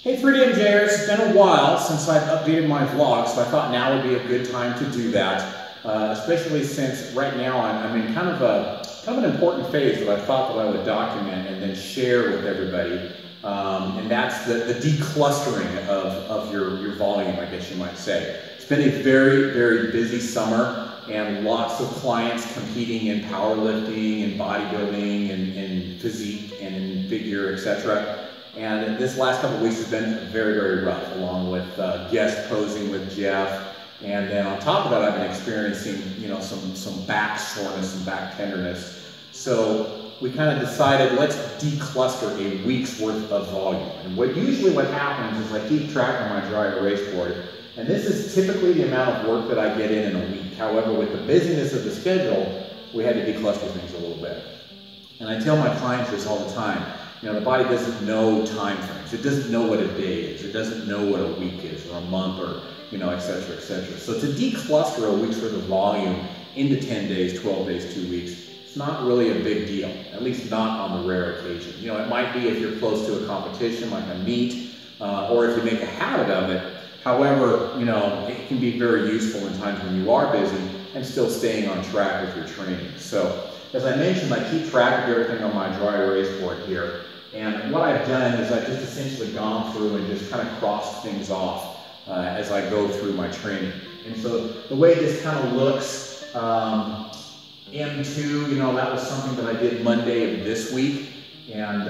Hey 3DMJers, it's been a while since I've updated my vlog, so I thought now would be a good time to do that, especially since right now I'm in kind of an important phase that I thought that I would document and then share with everybody, and that's the declustering of your volume, I guess you might say. It's been a very, very busy summer and lots of clients competing in powerlifting and bodybuilding and physique and in figure, etc. And this last couple of weeks has been very, very rough, along with guest posing with Jeff. And then on top of that, I've been experiencing, some back soreness and back tenderness. So we kind of decided, let's decluster a week's worth of volume. And what happens is I keep track on my dry erase board. And this is typically the amount of work that I get in a week. However, with the busyness of the schedule, we had to decluster things a little bit. And I tell my clients this all the time. The body doesn't know time frames. It doesn't know what a day is. It doesn't know what a week is, or a month, or, et cetera, et cetera. So to decluster a week's worth of volume into 10 days, 12 days, 2 weeks, it's not really a big deal, at least not on the rare occasion. It might be if you're close to a competition, like a meet, or if you make a habit of it. However, it can be very useful in times when you are busy and still staying on track with your training. So, as I mentioned, I keep track of everything on my dry erase board here. And what I've done is I've just essentially gone through and just kind of crossed things off as I go through my training. And so the way this kind of looks, M2, that was something that I did Monday of this week. And,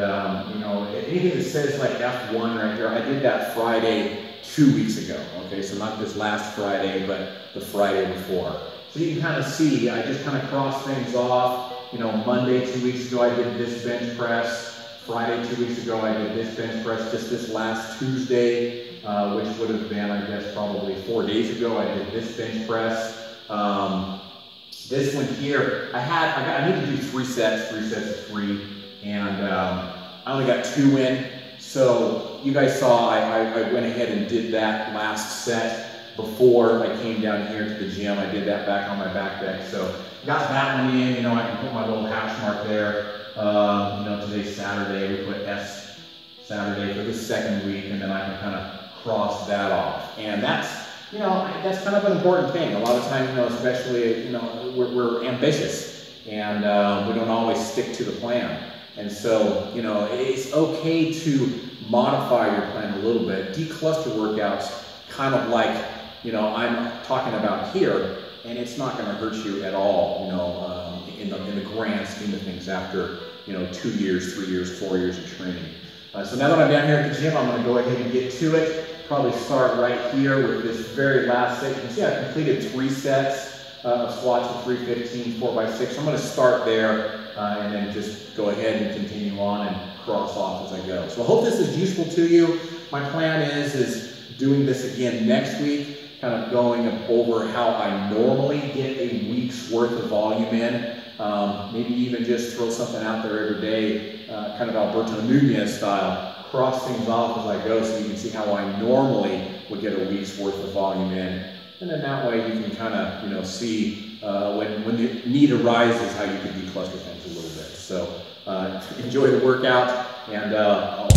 anything that says like F1 right here, I did that Friday 2 weeks ago. Okay, so not this last Friday, but the Friday before. So you can kind of see, I just kind of crossed things off. Monday 2 weeks ago I did this bench press. Friday 2 weeks ago I did this bench press. Just this last Tuesday, which would have been, I guess, probably 4 days ago, I did this bench press. This one here, I need to do 3 sets of 3, and I only got 2 in. So you guys saw I went ahead and did that last set before I came down here to the gym. I did that back on my back deck. So got that one in, I can put my little hash mark there. Today's Saturday, we put S Saturday for the second week, and then I can kind of cross that off. And that's, that's kind of an important thing. A lot of times, especially, we're ambitious, and we don't always stick to the plan. And so, it's okay to modify your plan a little bit. Decluster workouts, kind of like, I'm talking about here, and it's not going to hurt you at all, in the grand scheme of things after, 2 years, 3 years, 4 years of training. So now that I'm down here at the gym, I'm going to go ahead and get to it. Probably start right here with this very last set. You can see I completed 3 sets of squats of 315, 4x6. So I'm going to start there and then just go ahead and continue on and cross off as I go. So I hope this is useful to you. My plan is doing this again next week, kind of going over how I normally get a week's worth of volume in. Maybe even just throw something out there every day, kind of Alberto Nunez style, cross things off as I go so you can see how I normally would get a week's worth of volume in. And then that way you can kind of, see when the need arises how you can decluster things a little bit. So enjoy the workout, and I'll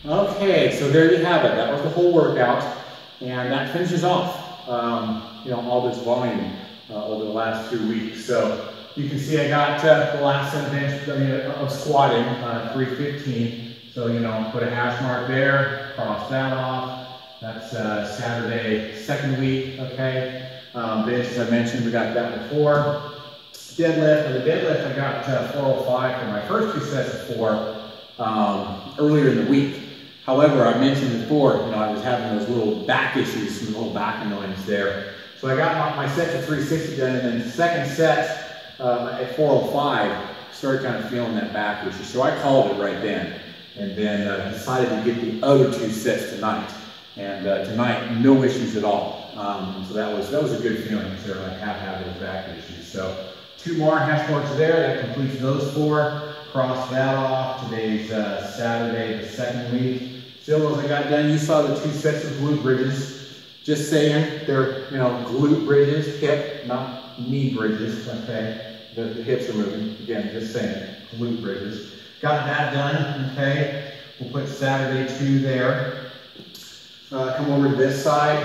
Okay, so there you have it. That was the whole workout, and that finishes off, all this volume over the last 2 weeks. So you can see I got the last set of bench of squatting, 315. So put a hash mark there, cross that off. That's Saturday, second week. Okay, bench as I mentioned, we got that before. Deadlift, and the deadlift I got 405 for my first 2 sets of 4 earlier in the week. However, I mentioned before, I was having those little back issues, some little back annoyance there. So I got my sets of 360 done, and then the second set at 405, started kind of feeling that back issue. So I called it right then, and then decided to get the other 2 sets tonight. And tonight, no issues at all. So that was a good feeling, because I have had those back issues. So 2 more hash marks there. That completes those 4. Cross that off. Today's Saturday, the second week. Still, as I got done, you saw the 2 sets of glute bridges. Just saying, they're glute bridges, hip, not knee bridges. Okay, the hips are moving. Again, just saying, glute bridges. Got that done. Okay, we'll put Saturday 2 there. Come over to this side.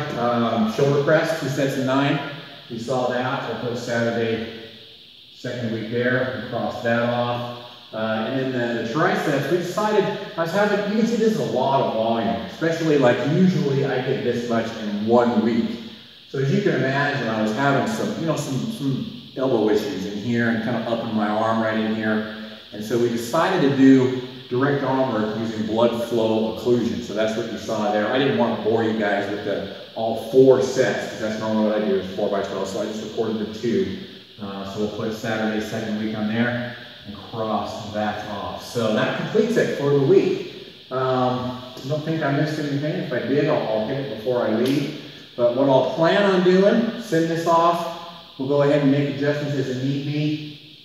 Shoulder press, 2 sets of 9. You saw that. We'll put Saturday, second week there, and cross that off. And then the triceps, we decided, I was having, you can see this is a lot of volume, especially like usually I get this much in 1 week. So as you can imagine, I was having some elbow issues in here and kind of up in my arm right in here. And so we decided to do direct arm work using blood flow occlusion. So that's what you saw there. I didn't want to bore you guys with all 4 sets, because that's normally what I do is 4x12. So I just recorded the 2. So we'll put Saturday, second week on there, and cross that off. So that completes it for the week. I don't think I missed anything. If I did, I'll hit it before I leave. But what I'll plan on doing, send this off. We'll go ahead and make adjustments as it need be.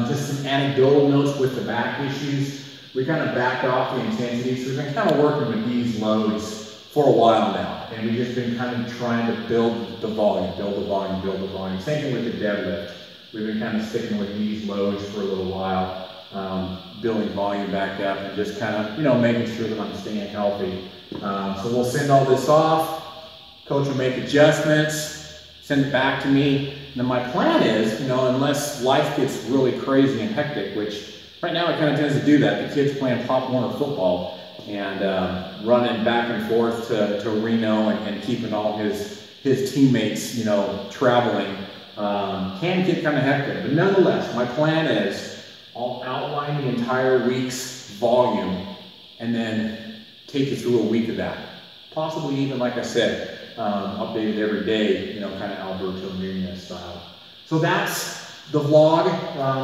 Just some anecdotal notes with the back issues. We kind of backed off the intensity, so we've been kind of working with these loads for a while now. And we've just been kind of trying to build the volume, build the volume, build the volume. Same thing with the deadlift. We've been kind of sticking with these loads for a little while, building volume back up and just kind of, making sure that I'm staying healthy. So we'll send all this off. Coach will make adjustments, send it back to me. And then my plan is, unless life gets really crazy and hectic, which right now it kind of tends to do that. The kids playing Pop Warner football and running back and forth to Reno and keeping all his teammates, traveling. Can get kind of hectic, but nonetheless, my plan is I'll outline the entire week's volume and then take you through a week of that. Possibly even, like I said, updated every day, kind of Alberto Nunez style. So that's the vlog,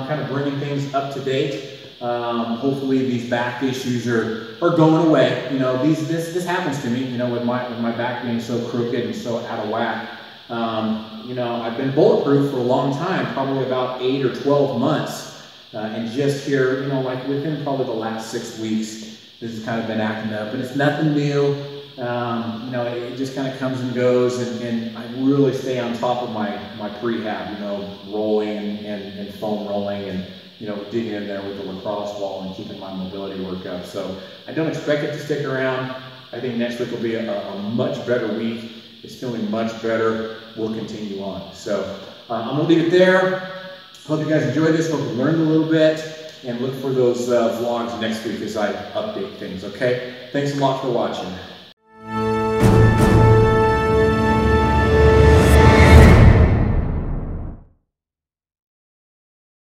kind of bringing things up to date. Hopefully these back issues are going away. This happens to me, with my back being so crooked and so out of whack. I've been bulletproof for a long time, probably about 8 or 12 months. And just here, like within probably the last 6 weeks, this has kind of been acting up. And it's nothing new. It just kind of comes and goes. And I really stay on top of my prehab, rolling and foam rolling and, digging in there with the lacrosse ball and keeping my mobility work up. So I don't expect it to stick around. I think next week will be a much better week. It's feeling much better. We'll continue on. So I'm going to leave it there. Hope you guys enjoyed this. Hope you learned a little bit. And look for those vlogs next week as I update things, okay? Thanks a lot for watching.